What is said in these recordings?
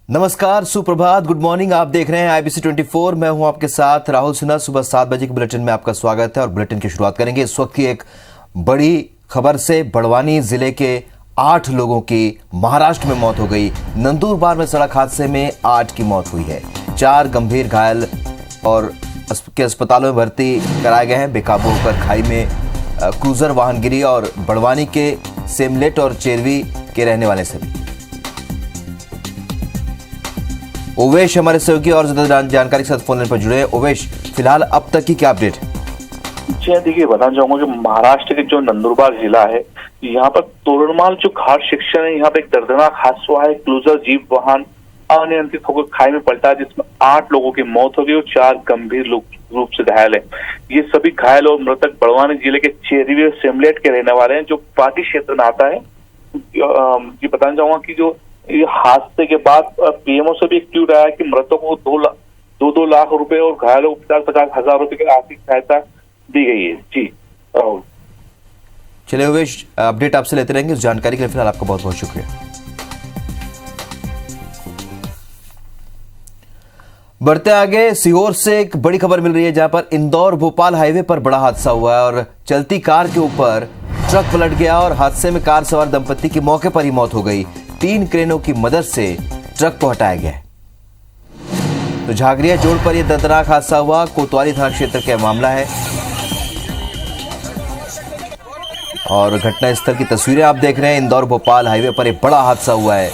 नमस्कार, सुप्रभात, good morning. आप देख रहे हैं IBC 24। मैं हूं आपके साथ राहुल सिन्हा। सुबह 7 बजे के बुलेटिन में आपका स्वागत है और बुलेटिन की शुरुआत करेंगे इस वक्त की एक बड़ी खबर से। बड़वानी जिले के 8 लोगों की महाराष्ट्र में मौत हो गई। नंदुरबार में सड़क हादसे में 8 की मौत हुई है। 4 गंभीर घायल और के अस्पतालों में भर्ती कराए गए हैं। बेकाबू होकर खाई में क्रूजर वाहन गिरी और बड़वानी के सेमलेट और चेरवी के रहने वाले सभी। ओवेश हमारे सहयोगी और ज्यादा जानकारी के साथ फोन लाइन पर जुड़े। ओवेश, फिलहाल अब तक की क्या अपडेट है? जी देखिए, बताना चाहूंगा कि महाराष्ट्र के जो नंदुरबार जिला है, यहाँ पर तोरणमाल जो घाट सेक्शन है, यहाँ पे एक दर्दनाक हादसा हुआ है। क्रूजर जीप वाहन अनियंत्रित होकर खाई में पलटा, जिसमें 8 लोगों की मौत हो गई और 4 गंभीर रूप से घायल है। ये सभी घायल और मृतक बड़वानी जिले के चेरवी और सेमलेट के रहने वाले हैं, जो पाटी क्षेत्र में आता है। ये बताना चाहूंगा कि जो ये हादसे के बाद पीएमओ से भी एक ट्वीट आया कि मृतकों को 2 लाख रुपए और घायलों को 50,000 रुपए की आर्थिक सहायता दी गई है। जी राहुल, चलिए ओवेश, अपडेट आपसे लेते रहेंगे। इस जानकारी के लिए फिलहाल आपका बहुत बहुत शुक्रिया। बढ़ते आगे, सीहोर से एक बड़ी खबर मिल रही है, जहां पर इंदौर भोपाल हाईवे पर बड़ा हादसा हुआ है और चलती कार के ऊपर ट्रक पलट गया और हादसे में कार सवार दंपत्ति की मौके पर ही मौत हो गई। 3 क्रेनों की मदद से ट्रक को हटाया गया है। तो झागरिया जोड़ पर यह दर्दनाक हादसा हुआ। कोतवाली थाना क्षेत्र का मामला है और घटनास्थल की तस्वीरें आप देख रहे हैं। इंदौर भोपाल हाईवे पर एक बड़ा हादसा हुआ है,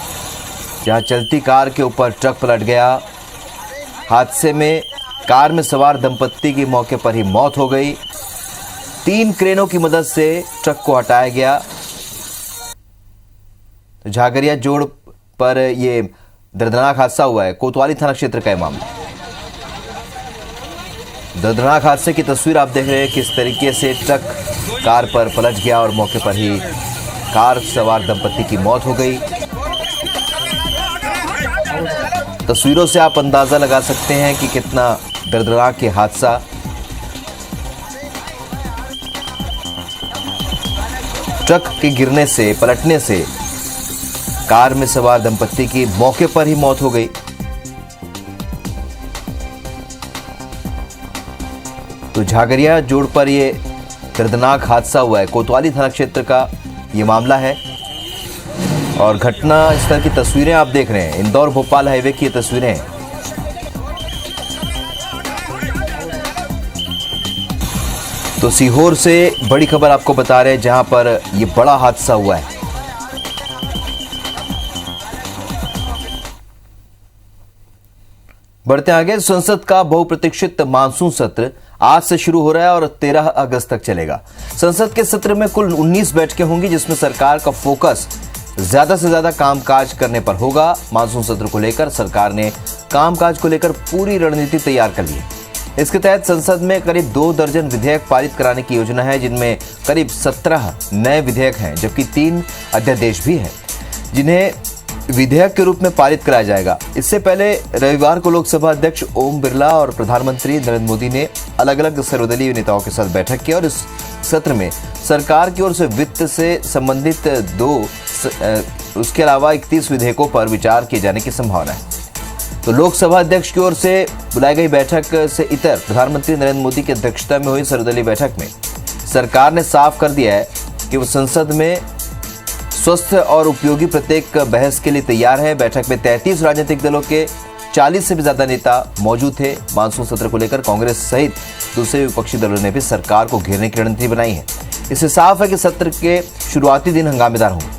जहां चलती कार के ऊपर ट्रक पलट गया। हादसे में कार में सवार दंपत्ति की मौके पर ही मौत हो गई। 3 क्रेनों की मदद से ट्रक को हटाया गया। झागरिया जोड़ पर यह दर्दनाक हादसा हुआ है। कोतवाली थाना क्षेत्र का यह मामला। दर्दनाक हादसे की तस्वीर आप देख रहे हैं, किस तरीके से ट्रक कार पर पलट गया और मौके पर ही कार सवार दंपत्ति की मौत हो गई। तस्वीरों से आप अंदाजा लगा सकते हैं कि कितना दर्दनाक ये हादसा। ट्रक के गिरने से, पलटने से कार में सवार दंपत्ति की मौके पर ही मौत हो गई। तो झागरिया जोड़ पर यह दर्दनाक हादसा हुआ है। कोतवाली थाना क्षेत्र का यह मामला है और घटना स्थल की तस्वीरें आप देख रहे हैं। इंदौर भोपाल हाईवे की तस्वीरें हैं। तो सीहोर से बड़ी खबर आपको बता रहे हैं, जहां पर यह बड़ा हादसा हुआ है। बढ़ते आगे, संसद का बहुप्रतीक्षित मानसून सत्र आज से शुरू हो रहा है और 13 अगस्त तक चलेगा। संसद के सत्र में कुल 19 बैठकें होंगी, जिसमें सरकार का फोकस ज्यादा से ज्यादा कामकाज करने पर होगा। मानसून सत्र को लेकर सरकार ने कामकाज को लेकर पूरी रणनीति तैयार कर ली है। इसके तहत संसद में करीब 2 दर्जन विधेयक पारित कराने की योजना है, जिनमें करीब 17 नए विधेयक हैं, जबकि 3 अध्यादेश भी हैं, जिन्हें विधेयक के रूप में पारित कराया जाएगा। इससे पहले रविवार को लोकसभा अध्यक्ष ओम बिरला और प्रधानमंत्री नरेंद्र मोदी ने अलग अलग सर्वदलीय नेताओं के साथ बैठक की और इस सत्र में सरकार की ओर से वित्त से संबंधित 2 उसके अलावा 31 विधेयकों पर विचार किए जाने की संभावना है। तो लोकसभा अध्यक्ष की ओर से बुलाई गई बैठक से इतर प्रधानमंत्री नरेंद्र मोदी की अध्यक्षता में हुई सर्वदलीय बैठक में सरकार ने साफ कर दिया है कि वो संसद में स्वस्थ और उपयोगी प्रत्येक बहस के लिए तैयार है। बैठक में 33 राजनीतिक दलों के 40 से भी ज्यादा नेता मौजूद थे। मानसून सत्र को लेकर कांग्रेस सहित दूसरे विपक्षी दलों ने भी सरकार को घेरने की रणनीति बनाई है। इससे साफ है कि सत्र के शुरुआती दिन हंगामेदार होंगे।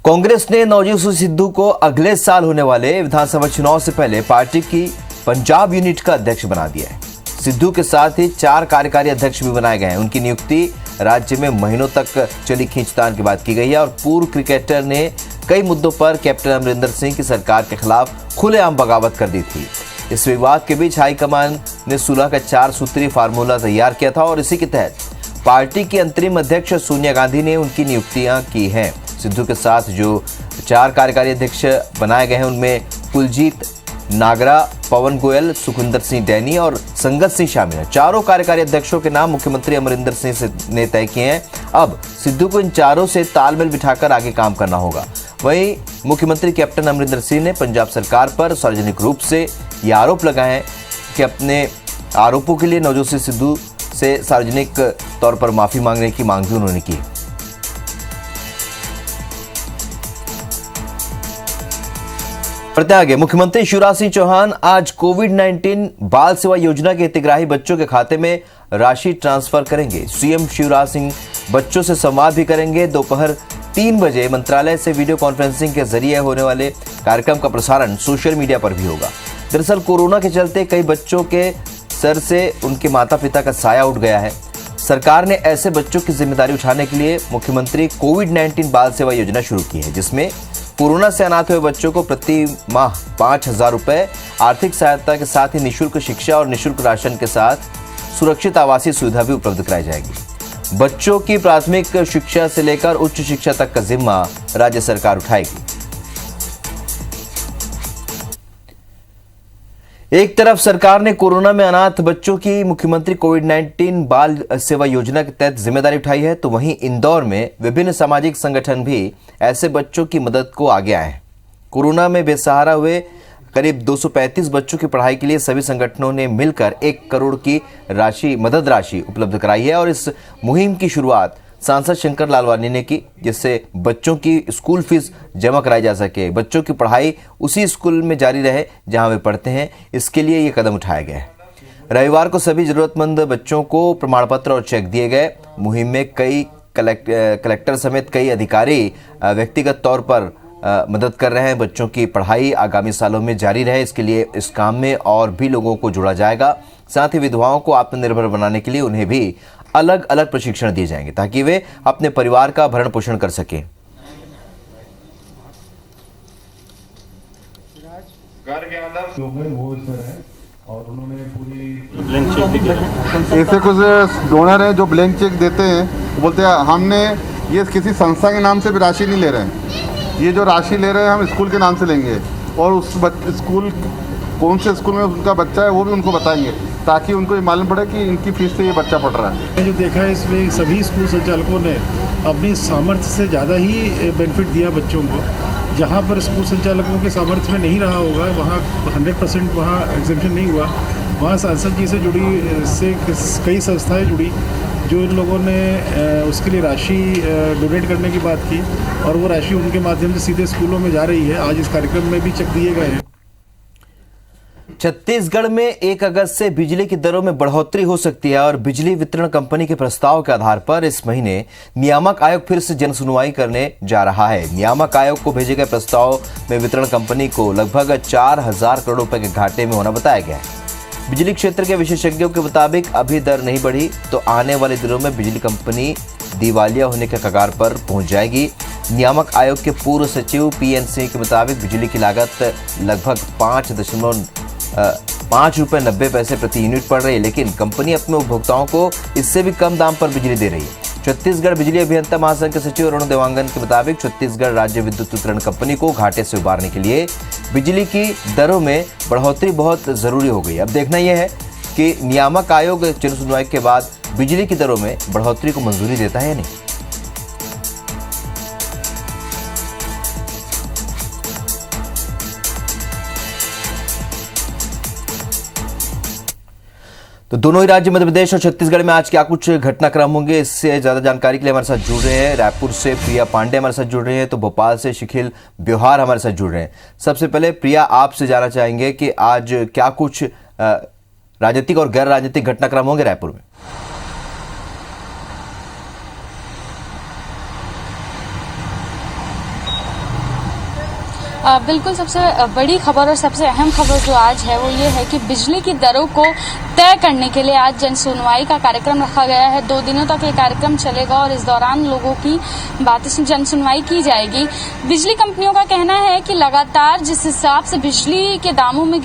कांग्रेस ने नवजोत सिद्धू को अगले साल होने वाले विधानसभा चुनाव से पहले पार्टी की पंजाब यूनिट का अध्यक्ष बना दिया है। सिद्धू के साथ ही 4 कार्यकारी अध्यक्ष भी बनाए गए हैं। उनकी नियुक्ति राज्य में महीनों तक चली खींचतान के बाद की गई है और पूर्व क्रिकेटर ने कई मुद्दों पर कैप्टन अमरिंदर सिंह की सरकार के खिलाफ खुलेआम बगावत कर दी थी। इस विवाद के बीच हाईकमान ने सुलह का 4 सूत्रीय फार्मूला तैयार किया था और इसी के तहत पार्टी की अंतरिम अध्यक्ष सोनिया गांधी ने उनकी नियुक्तियां की हैं। सिद्धू के साथ जो 4 कार्यकारी अध्यक्ष बनाए गए हैं, उनमें कुलजीत नागरा, पवन गोयल, सुखविंदर सिंह डैनी और संगत सिंह शामिल हैं। चारों कार्यकारी अध्यक्षों के नाम मुख्यमंत्री अमरिंदर सिंह ने तय किए हैं। अब सिद्धू को इन चारों से तालमेल बिठाकर आगे काम करना होगा। वहीं मुख्यमंत्री कैप्टन अमरिंदर सिंह ने पंजाब सरकार पर सार्वजनिक रूप से ये आरोप लगाए हैं कि अपने आरोपों के लिए नवजोत सिद्धू से सार्वजनिक तौर पर माफी मांगने की मांग भी उन्होंने की। बढ़ते आगे, मुख्यमंत्री शिवराज सिंह चौहान आज कोविड-19 बाल सेवा योजना के हितग्राही बच्चों के खाते में राशि ट्रांसफर करेंगे। सीएम शिवराज सिंह बच्चों से संवाद भी करेंगे। दोपहर 3 बजे मंत्रालय से वीडियो कॉन्फ्रेंसिंग के जरिए होने वाले कार्यक्रम का प्रसारण सोशल मीडिया पर भी होगा। दरअसल कोरोना के चलते कई बच्चों के सर से उनके माता पिता का साया उठ गया है। सरकार ने ऐसे बच्चों की जिम्मेदारी उठाने के लिए मुख्यमंत्री कोविड-19 बाल सेवा योजना शुरू की है, जिसमें कोरोना से अनाथ हुए बच्चों को प्रति माह 5,000 रुपए आर्थिक सहायता के साथ ही निःशुल्क शिक्षा और निःशुल्क राशन के साथ सुरक्षित आवासीय सुविधा भी उपलब्ध कराई जाएगी। बच्चों की प्राथमिक शिक्षा से लेकर उच्च शिक्षा तक का जिम्मा राज्य सरकार उठाएगी। एक तरफ सरकार ने कोरोना में अनाथ बच्चों की मुख्यमंत्री कोविड-19 बाल सेवा योजना के तहत जिम्मेदारी उठाई है, तो वहीं इंदौर में विभिन्न सामाजिक संगठन भी ऐसे बच्चों की मदद को आगे आए हैं। कोरोना में बेसहारा हुए करीब 235 बच्चों की पढ़ाई के लिए सभी संगठनों ने मिलकर 1 करोड़ की मदद राशि उपलब्ध कराई है और इस मुहिम की शुरुआत सांसद शंकर लालवानी ने की, जिससे बच्चों की स्कूल फीस जमा कराई जा सके, बच्चों की पढ़ाई उसी स्कूल में जारी रहे जहां वे पढ़ते हैं। इसके लिए ये कदम उठाया गया है। रविवार को सभी जरूरतमंद बच्चों को प्रमाण पत्र और चेक दिए गए। मुहिम में कई कलेक्टर समेत कई अधिकारी व्यक्तिगत तौर पर मदद कर रहे हैं। बच्चों की पढ़ाई आगामी सालों में जारी रहे, इसके लिए इस काम में और भी लोगों को जोड़ा जाएगा। साथ ही विधवाओं को आत्मनिर्भर बनाने के लिए उन्हें भी अलग अलग प्रशिक्षण दिए जाएंगे ताकि वे अपने परिवार का भरण पोषण कर सकें। और उन्होंने पूरी ब्लैंक चेक भी दिया। ऐसे कुछ डोनर हैं जो ब्लैंक चेक देते हैं, वो बोलते हैं हमने ये किसी संस्था के नाम से भी राशि नहीं ले रहे हैं, ये जो राशि ले रहे हैं हम स्कूल के नाम से लेंगे और उस स्कूल कौन से स्कूल में उनका बच्चा है वो भी उनको बताएंगे ताकि उनको ये मालूम पड़े कि इनकी फीस से ये बच्चा पढ़ रहा है। जो देखा है इसमें सभी स्कूल संचालकों ने अपनी सामर्थ्य से ज़्यादा ही बेनिफिट दिया बच्चों को। जहाँ पर स्कूल संचालकों के सामर्थ्य में नहीं रहा होगा वहाँ 100% वहाँ एग्जेम्पशन नहीं हुआ। वहाँ सांसद जी से जुड़ी से कई संस्थाएं जुड़ी जो इन लोगों ने उसके लिए राशि डोनेट करने की बात की और वो राशि उनके माध्यम से सीधे स्कूलों में जा रही है। आज इस कार्यक्रम में भी चेक दिए गए हैं। छत्तीसगढ़ में 1 अगस्त से बिजली की दरों में बढ़ोतरी हो सकती है और बिजली वितरण कंपनी के प्रस्ताव के आधार पर इस महीने नियामक आयोग फिर से जनसुनवाई करने जा रहा है। नियामक आयोग को भेजे गए प्रस्ताव में वितरण कंपनी को लगभग 4,000 करोड़ रुपए के घाटे में होना बताया गया है। बिजली क्षेत्र के विशेषज्ञों के मुताबिक अभी दर नहीं बढ़ी तो आने वाले दिनों में बिजली कंपनी दिवालिया होने के कगार पर पहुंच जाएगी। नियामक आयोग के पूर्व सचिव PN सिंह के मुताबिक बिजली की लागत लगभग 5.90 रुपए प्रति यूनिट पड़ रही है, लेकिन कंपनी अपने उपभोक्ताओं को इससे भी कम दाम पर बिजली दे रही है। छत्तीसगढ़ बिजली अभियंता महासंघ के सचिव अरुण देवांगन के मुताबिक छत्तीसगढ़ राज्य विद्युत वितरण कंपनी को घाटे से उबारने के लिए बिजली की दरों में बढ़ोतरी बहुत जरूरी हो गई। अब देखना यह है कि नियामक आयोग जनसुनवाई के बाद बिजली की दरों में बढ़ोतरी को मंजूरी देता है या नहीं। तो दोनों ही राज्य मध्य प्रदेश और छत्तीसगढ़ में आज क्या कुछ घटनाक्रम होंगे, इससे ज्यादा जानकारी के लिए हमारे साथ जुड़ रहे हैं रायपुर से प्रिया पांडे हमारे साथ जुड़ रहे हैं, तो भोपाल से शिखिल ब्योहार हमारे साथ जुड़ रहे हैं। सबसे पहले प्रिया, आपसे जानना चाहेंगे कि आज क्या कुछ राजनीतिक और गैर राजनीतिक घटनाक्रम होंगे रायपुर में। बिल्कुल, सबसे बड़ी खबर और सबसे अहम खबर जो आज है वो ये है कि बिजली की दरों को तय करने के लिए आज जन सुनवाई का कार्यक्रम रखा गया है। 2 दिनों तक ये कार्यक्रम चलेगा और इस दौरान लोगों की बातें जन सुनवाई की जाएगी। बिजली कंपनियों का कहना है कि लगातार जिस हिसाब से बिजली के दामों में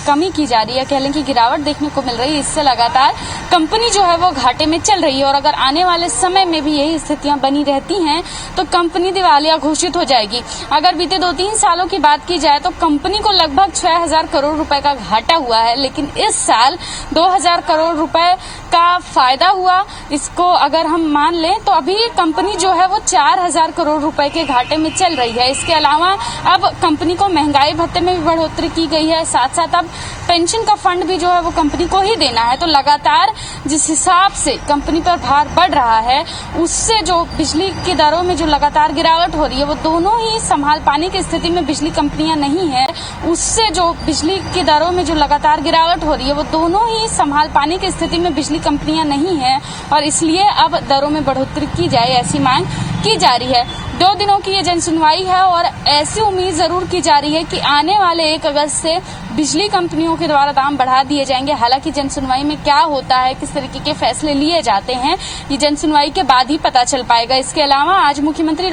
कमी की जा रही है, कह लें कि गिरावट देखने को मिल रही है। इससे लगातार कंपनी जो है वो घाटे में चल रही है और अगर आने वाले समय में भी यही स्थितियां बनी रहती हैं तो कंपनी दिवालिया घोषित हो जाएगी। अगर बीते 2-3 सालों की बात की जाए तो कंपनी को लगभग 6,000 करोड़ रुपए का घाटा हुआ है, लेकिन इस साल 2,000 करोड़ रुपए का फायदा हुआ। इसको अगर हम मान लें तो अभी कंपनी जो है वो 4,000 करोड़ रुपए के घाटे में चल रही है। इसके अलावा अब कंपनी को महंगाई भत्ते में भी बढ़ोतरी की गई है, साथ साथ अब पेंशन का फंड भी जो है वो कंपनी को ही देना है। तो लगातार जिस हिसाब से कंपनी पर भार बढ़ रहा है उससे जो बिजली की दरों में जो लगातार गिरावट हो रही है वो दोनों ही संभाल पाने की स्थिति में बिजली कंपनियां नहीं है। उससे जो बिजली की दरों में जो लगातार गिरावट हो रही है वो दोनों ही संभाल पाने की स्थिति में बिजली कंपनियां नहीं है और इसलिए अब दरों में बढ़ोतरी की जाए ऐसी मांग की जा रही है। 2 दिनों की ये जन सुनवाई है और ऐसी उम्मीद जरूर की जा रही है कि आने वाले 1 अगस्त से बिजली कंपनियों के द्वारा दाम बढ़ा दिए जाएंगे। हालांकि जन सुनवाई में क्या होता है, किस तरीके के फैसले लिए जाते हैं, ये जन सुनवाई के बाद ही पता चल पाएगा। इसके अलावा आज मुख्यमंत्री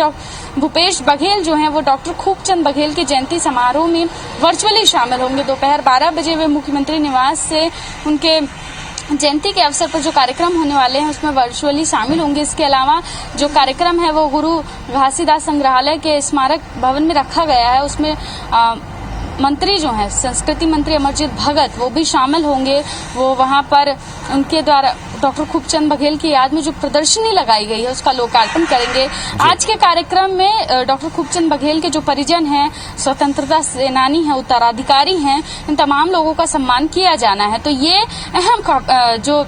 भूपेश बघेल जो हैं वो डॉक्टर खूबचंद बघेल के जयंती समारोह में वर्चुअली शामिल होंगे। दोपहर 12 बजे वे मुख्यमंत्री निवास से उनके जयंती के अवसर पर जो कार्यक्रम होने वाले हैं उसमें वर्चुअली शामिल होंगे। इसके अलावा जो कार्यक्रम है वो गुरु घासीदास संग्रहालय के स्मारक भवन में रखा गया है, उसमें मंत्री जो हैं संस्कृति मंत्री अमरजीत भगत वो भी शामिल होंगे। वो वहां पर उनके द्वारा डॉक्टर खूबचंद बघेल की याद में जो प्रदर्शनी लगाई गई है उसका लोकार्पण करेंगे। आज के कार्यक्रम में डॉक्टर खूबचंद बघेल के जो परिजन हैं, स्वतंत्रता सेनानी हैं, उत्तराधिकारी हैं, इन तमाम लोगों का सम्मान किया जाना है। तो ये अहम जो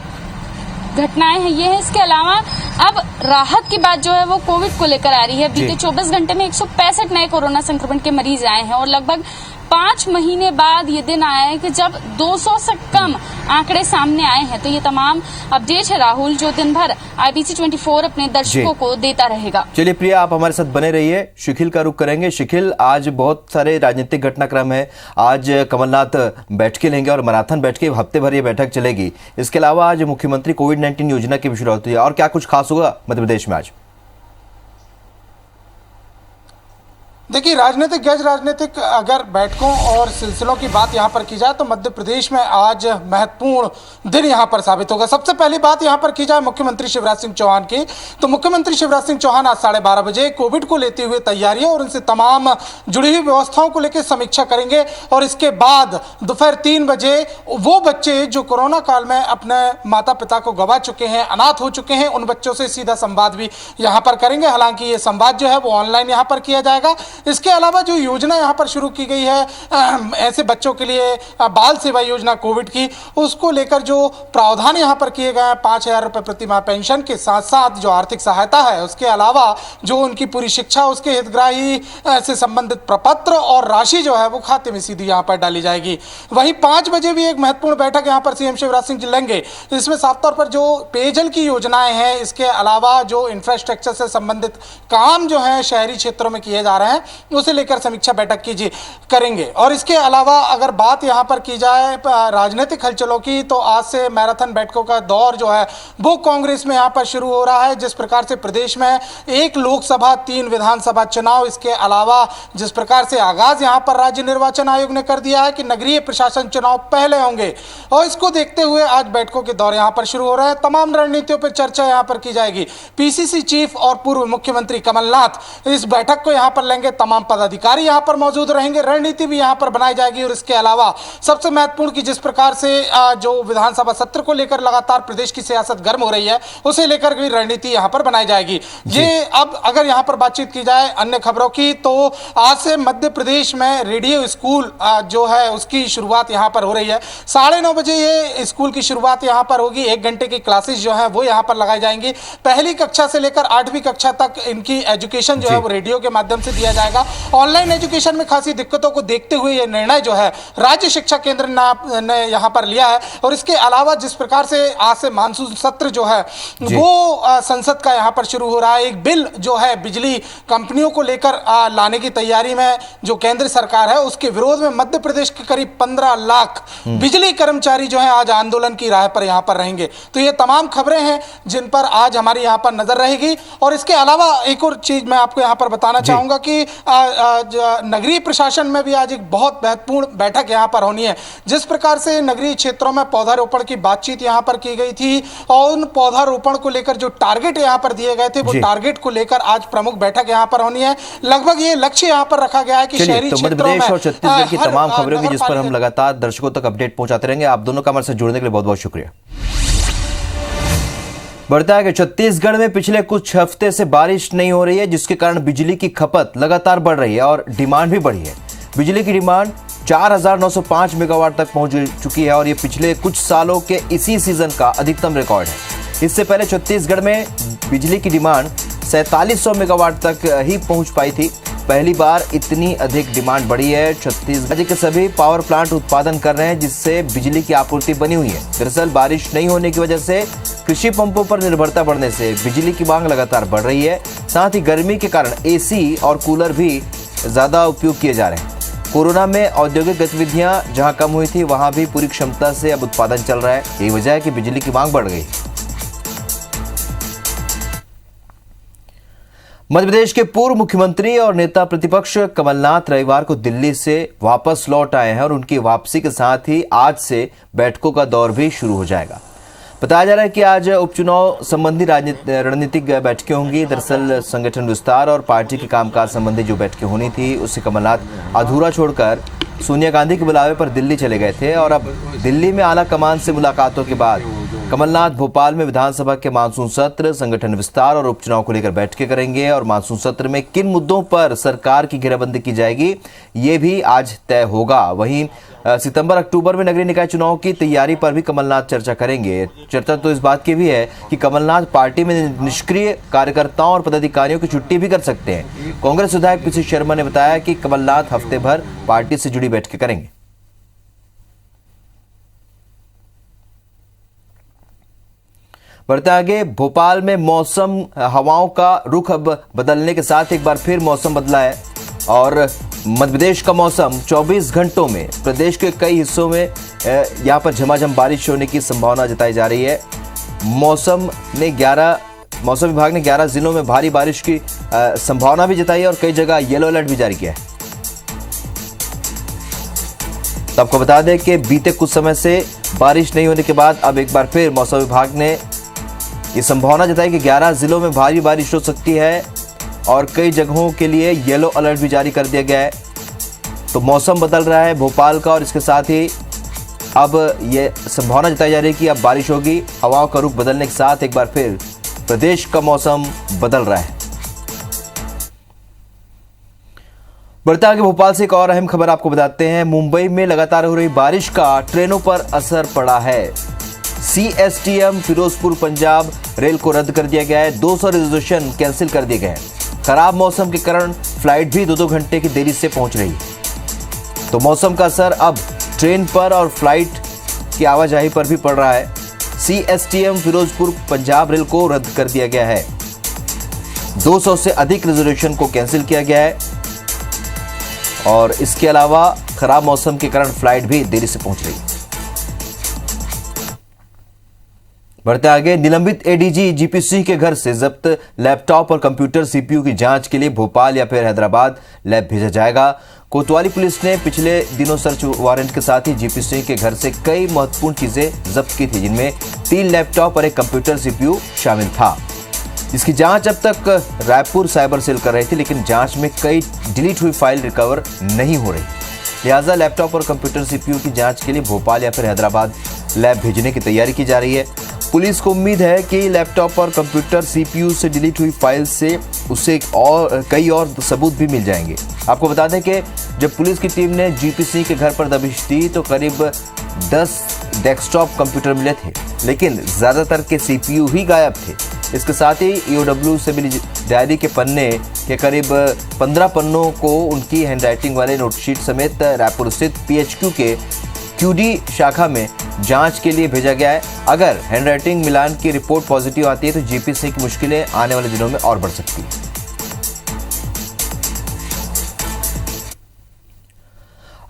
घटनाएं हैं ये है। इसके अलावा अब राहत की बात जो है वो कोविड को लेकर आ रही है। बीते 24 घंटे में 165 नए कोरोना संक्रमण के मरीज आए हैं और लगभग 5 महीने बाद ये दिन आया है कि जब 200 से कम आंकड़े सामने आए हैं। तो ये तमाम अपडेट है राहुल जो दिन भर IBC 24 अपने दर्शकों को देता रहेगा। चलिए प्रिया, आप हमारे साथ बने रहिए। शिखिल का रुख करेंगे। शिखिल, आज बहुत सारे राजनीतिक घटनाक्रम है। आज कमलनाथ बैठकें लेंगे और मैराथन बैठकें, हफ्ते भर ये बैठक चलेगी। इसके अलावा आज मुख्यमंत्री कोविड-19 योजना की भी शुरुआत हुई है और क्या कुछ खास होगा मध्य प्रदेश में आज? देखिए, राजनीतिक गैर राजनीतिक अगर बैठकों और सिलसिलों की बात यहाँ पर की जाए तो मध्य प्रदेश में आज महत्वपूर्ण दिन यहाँ पर साबित होगा। सबसे पहली बात यहाँ पर की जाए मुख्यमंत्री शिवराज सिंह चौहान की, तो मुख्यमंत्री शिवराज सिंह चौहान आज 12:30 बजे कोविड को लेते हुए तैयारियों और उनसे तमाम जुड़ी हुई व्यवस्थाओं को लेकर समीक्षा करेंगे और इसके बाद दोपहर 3 बजे वो बच्चे जो कोरोना काल में अपने माता पिता को गंवा चुके हैं, अनाथ हो चुके हैं, उन बच्चों से सीधा संवाद भी यहाँ पर करेंगे। हालांकि ये संवाद जो है वो ऑनलाइन यहाँ पर किया जाएगा। इसके अलावा जो योजना यहाँ पर शुरू की गई है ऐसे बच्चों के लिए बाल सेवा योजना कोविड की, उसको लेकर जो प्रावधान यहाँ पर किए गए हैं 5,000 रुपये प्रति माह पेंशन के साथ साथ जो आर्थिक सहायता है, उसके अलावा जो उनकी पूरी शिक्षा उसके हितग्राही से संबंधित प्रपत्र और राशि जो है वो खाते में सीधी यहाँ पर डाली जाएगी। वहीं 5 बजे भी एक महत्वपूर्ण बैठक यहाँ पर सीएम शिवराज सिंह जी लेंगे। इसमें साफ तौर पर जो पेयजल की योजनाएं हैं, इसके अलावा जो इंफ्रास्ट्रक्चर से संबंधित काम जो है शहरी क्षेत्रों में किए जा रहे हैं उसे लेकर समीक्षा बैठक करेंगे। और इसके अलावा अगर बात यहां पर की जाए राजनीतिक हलचलों की, तो आज से मैराथन बैठकों का दौर जो है वो कांग्रेस में यहां पर शुरू हो रहा है। जिस प्रकार से प्रदेश में 1 लोकसभा 3 विधानसभा चुनाव, इसके अलावा जिस प्रकार से आगाज यहां पर राज्य निर्वाचन आयोग ने कर दिया है कि नगरीय प्रशासन चुनाव पहले होंगे और इसको देखते हुए आज बैठकों के दौर यहां पर शुरू हो रहा है। तमाम रणनीतियों पर चर्चा यहां पर की जाएगी। PCC चीफ और पूर्व मुख्यमंत्री कमलनाथ इस बैठक को यहां पर लेंगे। तमाम पदाधिकारी यहां पर मौजूद रहेंगे, रणनीति भी यहां पर बनाई जाएगी। और इसके अलावा सबसे महत्वपूर्ण कि जिस प्रकार से जो विधानसभा सत्र को लेकर लगातार प्रदेश की सियासत गर्म हो रही है, उसे लेकर भी रणनीति यहां पर बनाई जाएगी। ये अब अगर यहां पर बातचीत की जाए अन्य खबरों की, तो आज से मध्य प्रदेश में रेडियो स्कूल जो है उसकी शुरुआत यहां पर हो रही है। 9:30 बजे ये स्कूल की शुरुआत यहां पर होगी। 1 घंटे की क्लासेस जो है वो यहां पर लगाई जाएंगी। पहली कक्षा से लेकर 8वीं कक्षा तक इनकी एजुकेशन जो है वो रेडियो के माध्यम से दिया जाएगा। ऑनलाइन एजुकेशन में खासी दिक्कतों को देखते हुए यह निर्णय जो है राज्य शिक्षा केंद्र ने यहां पर लिया है। और इसके अलावा जिस प्रकार से आज से मानसून सत्र जो है वो संसद का यहां पर शुरू हो रहा है। एक बिल जो है बिजली कंपनियों को लेकर लाने की तैयारी में जो केंद्र सरकार है, उसके विरोध में मध्य प्रदेश के करीब 15 लाख बिजली कर्मचारी जो है आज आंदोलन की राह पर यहां पर रहेंगे। तो ये तमाम खबरें हैं जिन पर आज हमारी यहां पर नजर रहेगी। और इसके अलावा एक और चीज मैं आपको यहां पर बताना चाहूंगा कि नगरीय प्रशासन में भी आज एक बहुत महत्वपूर्ण बैठक यहाँ पर होनी है। जिस प्रकार से नगरीय क्षेत्रों में पौधारोपण की बातचीत यहाँ पर की गई थी और उन पौधारोपण को लेकर जो टारगेट यहाँ पर दिए गए थे वो टारगेट को लेकर आज प्रमुख बैठक यहाँ पर होनी है। लगभग ये लक्ष्य यहाँ पर रखा गया है कि शहरी तो मध्य क्षेत्रों में प्रदेश और छत्तीसगढ़ की तमाम खबरों की जिस पर हम नगरपालिका लगातार दर्शकों तक अपडेट पहुंचाते रहेंगे। आप दोनों का हमारे साथ जुड़ने के लिए बहुत बहुत शुक्रिया। बढ़ता है कि छत्तीसगढ़ में पिछले कुछ हफ्ते से बारिश नहीं हो रही है, जिसके कारण बिजली की खपत लगातार बढ़ रही है और डिमांड भी बढ़ी है। बिजली की डिमांड 4,905 मेगावाट तक पहुंच चुकी है और ये पिछले कुछ सालों के इसी सीजन का अधिकतम रिकॉर्ड है। इससे पहले छत्तीसगढ़ में बिजली की डिमांड 4700 मेगावाट तक ही पहुंच पाई थी। पहली बार इतनी अधिक डिमांड बढ़ी है। छत्तीसगढ़ राज्य के सभी पावर प्लांट उत्पादन कर रहे हैं, जिससे बिजली की आपूर्ति बनी हुई है। दरअसल बारिश नहीं होने की वजह से कृषि पंपों पर निर्भरता बढ़ने से बिजली की मांग लगातार बढ़ रही है। साथ ही गर्मी के कारण एसी और कूलर भी ज्यादा उपयोग किए जा रहे हैं। कोरोना में औद्योगिक गतिविधियां जहां कम हुई थी, वहां भी पूरी क्षमता से अब उत्पादन चल रहा है। यही वजह है कि बिजली की मांग बढ़ गई। मध्य प्रदेश के पूर्व मुख्यमंत्री और नेता प्रतिपक्ष कमलनाथ रविवार को दिल्ली से वापस लौट आए हैं और उनकी वापसी के साथ ही आज से बैठकों का दौर भी शुरू हो जाएगा। बताया जा रहा है कि आज उपचुनाव संबंधी रणनीतिक बैठकें होंगी। दरअसल संगठन विस्तार और पार्टी के कामकाज संबंधी जो बैठकें होनी थी, उससे कमलनाथ अधूरा छोड़कर सोनिया गांधी के बुलावे पर दिल्ली चले गए थे और अब दिल्ली में आला कमान से मुलाकातों के बाद कमलनाथ भोपाल में विधानसभा के मानसून सत्र, संगठन विस्तार और उपचुनाव को लेकर बैठकें करेंगे और मानसून सत्र में किन मुद्दों पर सरकार की घेराबंदी की जाएगी, ये भी आज तय होगा। वहीं सितंबर-अक्टूबर में नगरीय निकाय चुनाव की तैयारी पर भी कमलनाथ चर्चा करेंगे। चर्चा तो इस बात की भी है कि कमलनाथ पार्टी में निष्क्रिय कार्यकर्ताओं और पदाधिकारियों की छुट्टी भी कर सकते हैं। कांग्रेस विधायक पीसी शर्मा ने बताया कि कमलनाथ हफ्ते भर पार्टी से जुड़ी बैठकें करेंगे। बढ़ते आगे, भोपाल में मौसम हवाओं का रुख अब बदलने के साथ एक बार फिर मौसम बदला है और मध्य प्रदेश का मौसम 24 घंटों में प्रदेश के कई हिस्सों में यहां पर झमाझम बारिश होने की संभावना जताई जा रही है। मौसम विभाग ने 11 जिलों में भारी बारिश की संभावना भी जताई है और कई जगह येलो अलर्ट भी जारी किया है। तो आपको बता दें कि बीते कुछ समय से बारिश नहीं होने के बाद अब एक बार फिर मौसम विभाग ने ये संभावना जताई कि 11 जिलों में भारी बारिश हो सकती है और कई जगहों के लिए येलो अलर्ट भी जारी कर दिया गया है। तो मौसम बदल रहा है भोपाल का और इसके साथ ही अब ये संभावना जताई जा रही है कि अब बारिश होगी। हवाओं का रुख बदलने के साथ एक बार फिर प्रदेश का मौसम बदल रहा है। बढ़ते आगे, भोपाल से एक और अहम खबर आपको बताते हैं। मुंबई में लगातार हो रही बारिश का ट्रेनों पर असर पड़ा है। CSTM फिरोजपुर पंजाब रेल को रद्द कर दिया गया है। 200 रिजर्वेशन कैंसिल कर दिए गए हैं। खराब मौसम के कारण फ्लाइट भी 2-2 घंटे की देरी से पहुंच रही है। तो मौसम का असर अब ट्रेन पर और फ्लाइट की आवाजाही पर भी पड़ रहा है। CSTM फिरोजपुर पंजाब रेल को रद्द कर दिया गया है। 200 से अधिक रिजर्वेशन को कैंसिल किया गया है और इसके अलावा खराब मौसम के कारण फ्लाइट भी देरी से पहुंच रही है। बढ़ते आगे, निलंबित ADG GP सिंह के घर से जब्त लैपटॉप और कंप्यूटर CPU की जांच के लिए भोपाल या फिर हैदराबाद लैब भेजा जाएगा। कोतवाली पुलिस ने पिछले दिनों सर्च वारंट के साथ ही GP सिंह के घर से कई महत्वपूर्ण चीजें जब्त की थी, जिनमें 3 लैपटॉप और एक कंप्यूटर CPU शामिल था। इसकी जांच अब तक रायपुर साइबर सेल कर रही थी, लेकिन जांच में कई डिलीट हुई फाइल रिकवर नहीं हो रही। लिहाजा लैपटॉप और कंप्यूटर CPU की जांच के लिए भोपाल या फिर हैदराबाद लैब भेजने की तैयारी की जा रही है। पुलिस को उम्मीद है कि लैपटॉप और कंप्यूटर CPU से डिलीट हुई फाइल से उसे कई और सबूत भी मिल जाएंगे। आपको बता दें कि जब पुलिस की टीम ने GP सिंह के घर पर दबिश दी तो करीब 10 डेस्कटॉप कंप्यूटर मिले थे, लेकिन ज्यादातर के CPU ही गायब थे। इसके साथ ही EOW से मिली डायरी के पन्ने के करीब 15 पन्नों को उनकी हैंडराइटिंग वाले नोटशीट समेत रायपुर स्थित PHQ के QD शाखा में जांच के लिए भेजा गया है। अगर हैंडराइटिंग मिलान की रिपोर्ट पॉजिटिव आती है तो GP सिंह की मुश्किलें आने वाले दिनों में और बढ़ सकती है।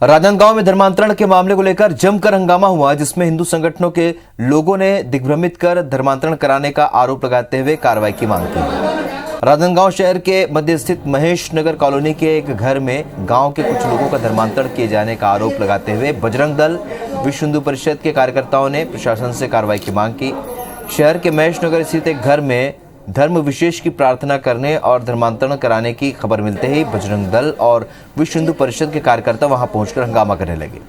राजनांदगांव में धर्मांतरण के मामले को लेकर जमकर हंगामा हुआ, जिसमें हिंदू संगठनों के लोगों ने दिग्भ्रमित कर धर्मांतरण कराने का आरोप लगाते हुए कार्रवाई की मांग की। राजनांदगांव शहर के मध्य स्थित महेश नगर कॉलोनी के एक घर में गांव के कुछ लोगों का धर्मांतरण किए जाने का आरोप लगाते हुए बजरंग दल विश्व हिंदू परिषद के कार्यकर्ताओं ने प्रशासन से कार्रवाई की मांग की। शहर के महेश नगर स्थित एक घर में धर्म विशेष की प्रार्थना करने और धर्मांतरण कराने की खबर मिलते ही बजरंग दल और विश्व हिंदू परिषद के कार्यकर्ता वहां पहुंचकर हंगामा करने लगे।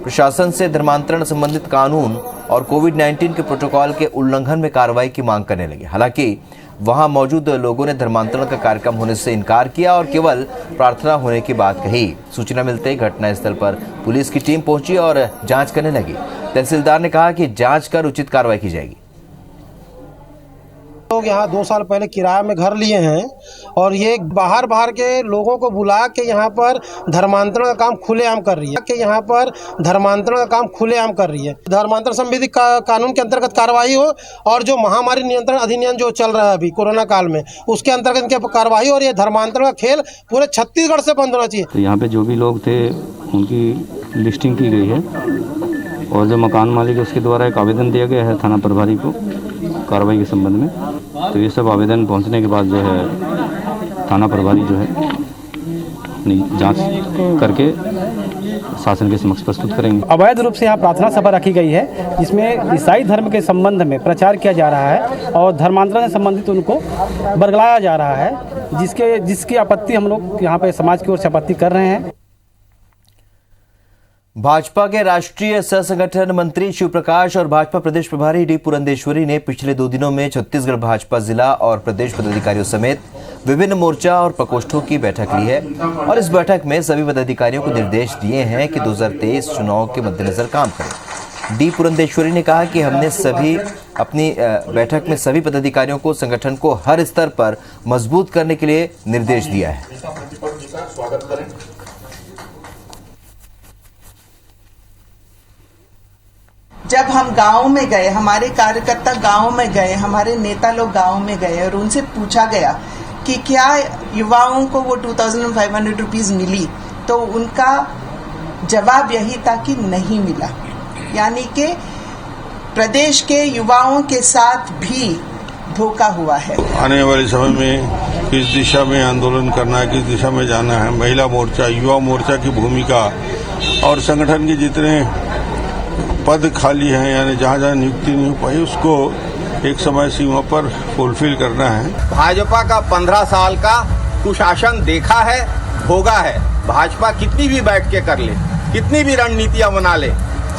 प्रशासन से धर्मांतरण संबंधित कानून और कोविड-19 के प्रोटोकॉल के उल्लंघन में कार्रवाई की मांग करने लगे। हालांकि वहां मौजूद लोगों ने धर्मांतरण का कार्यक्रम होने से इनकार किया और केवल प्रार्थना होने की बात कही। सूचना मिलते ही घटनास्थल पर पुलिस की टीम पहुंची और जांच करने लगी। तहसीलदार ने कहा कि जांच कर उचित कार्रवाई की जाएगी। लोग यहाँ 2 साल पहले किराए में घर लिए हैं और ये बाहर के लोगों को बुला के यहाँ पर धर्मांतरण का काम खुलेआम कर रही है। धर्मांतरण संबंधी कानून के अंतर्गत कार्रवाई हो और जो महामारी नियंत्रण अधिनियम जो चल रहा है अभी कोरोना काल में उसके अंतर्गत इनके कार्रवाई हो और ये धर्मांतरण का खेल पूरे छत्तीसगढ़ से बंद होना चाहिए। तो यहाँ पे जो भी लोग थे उनकी लिस्टिंग की गई है और जो मकान मालिक है उसके द्वारा एक आवेदन दिया गया है थाना प्रभारी को कार्रवाई के संबंध में। तो ये सब आवेदन पहुंचने के बाद जो है थाना प्रभारी जो है अपनी जांच करके शासन के समक्ष प्रस्तुत करेंगे। अवैध रूप से यहाँ प्रार्थना सभा रखी गई है जिसमें ईसाई धर्म के संबंध में प्रचार किया जा रहा है और धर्मांतरण से संबंधित उनको बरगलाया जा रहा है, जिसकी आपत्ति हम लोग यहाँ पे समाज की ओर से आपत्ति कर रहे हैं। भाजपा के राष्ट्रीय सह संगठन मंत्री शिव प्रकाश और भाजपा प्रदेश प्रभारी डी पुरंदेश्वरी ने पिछले 2 दिनों में छत्तीसगढ़ भाजपा जिला और प्रदेश पदाधिकारियों समेत विभिन्न मोर्चा और प्रकोष्ठों की बैठक ली है और इस बैठक में सभी पदाधिकारियों को निर्देश दिए हैं कि 2023 चुनाव के मद्देनजर काम करें। डी पुरंदेश्वरी ने कहा कि हमने अपनी बैठक में सभी पदाधिकारियों को संगठन को हर स्तर पर मजबूत करने के लिए निर्देश दिया है। जब हम गांव में गए, हमारे कार्यकर्ता गांव में गए, हमारे नेता लोग गांव में गए और उनसे पूछा गया कि क्या युवाओं को वो 2500 रुपीज मिली, तो उनका जवाब यही था कि नहीं मिला। यानी कि प्रदेश के युवाओं के साथ भी धोखा हुआ है। आने वाले समय में किस दिशा में आंदोलन करना है, किस दिशा में जाना है, महिला मोर्चा, युवा मोर्चा की भूमिका और संगठन के जितने पद खाली हैं यानी जहाँ नियुक्ति नहीं हो पाई उसको एक समय सीमा पर फुलफिल करना है। भाजपा का 15 साल का कुशासन देखा है, भोगा है। भाजपा कितनी भी बैठ के कर ले, कितनी भी रणनीतियां बना ले,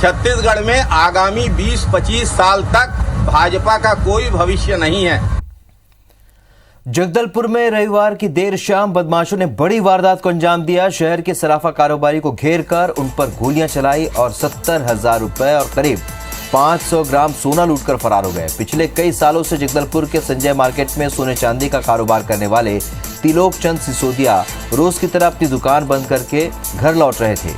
छत्तीसगढ़ में आगामी 20-25 साल तक भाजपा का कोई भविष्य नहीं है। जगदलपुर में रविवार की देर शाम बदमाशों ने बड़ी वारदात को अंजाम दिया। शहर के सराफा कारोबारी को घेर कर उन पर गोलियां चलाई और 70,000 रुपए और करीब 500 ग्राम सोना लूटकर फरार हो गए। पिछले कई सालों से जगदलपुर के संजय मार्केट में सोने चांदी का कारोबार करने वाले त्रिलोक चंद सिसोदिया रोज की तरह अपनी दुकान बंद करके घर लौट रहे थे।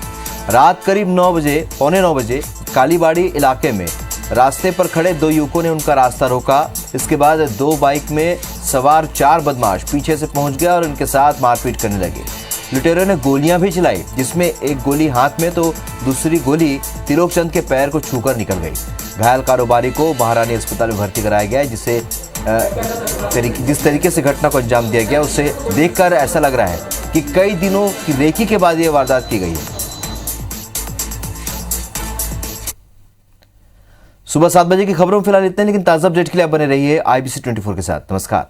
रात करीब 9 बजे कालीबाड़ी इलाके में रास्ते पर खड़े 2 युवकों ने उनका रास्ता रोका। इसके बाद 2 बाइक में सवार 4 बदमाश पीछे से पहुंच गया और उनके साथ मारपीट करने लगे। लुटेरों ने गोलियां भी चलाई, जिसमें एक गोली हाथ में तो दूसरी गोली त्रिलोक चंद के पैर को छूकर निकल गई। घायल कारोबारी को महारानी अस्पताल में भर्ती कराया गया, जिस तरीके से घटना को अंजाम दिया गया उसे देखकर ऐसा लग रहा है कि कई दिनों की रेकी के बाद यह वारदात की गई है। सुबह 7 बजे की खबरों में फिलहाल इतने, लेकिन ताजा अपडेट के लिए आप बने रहिए IBC 24 के साथ। नमस्कार।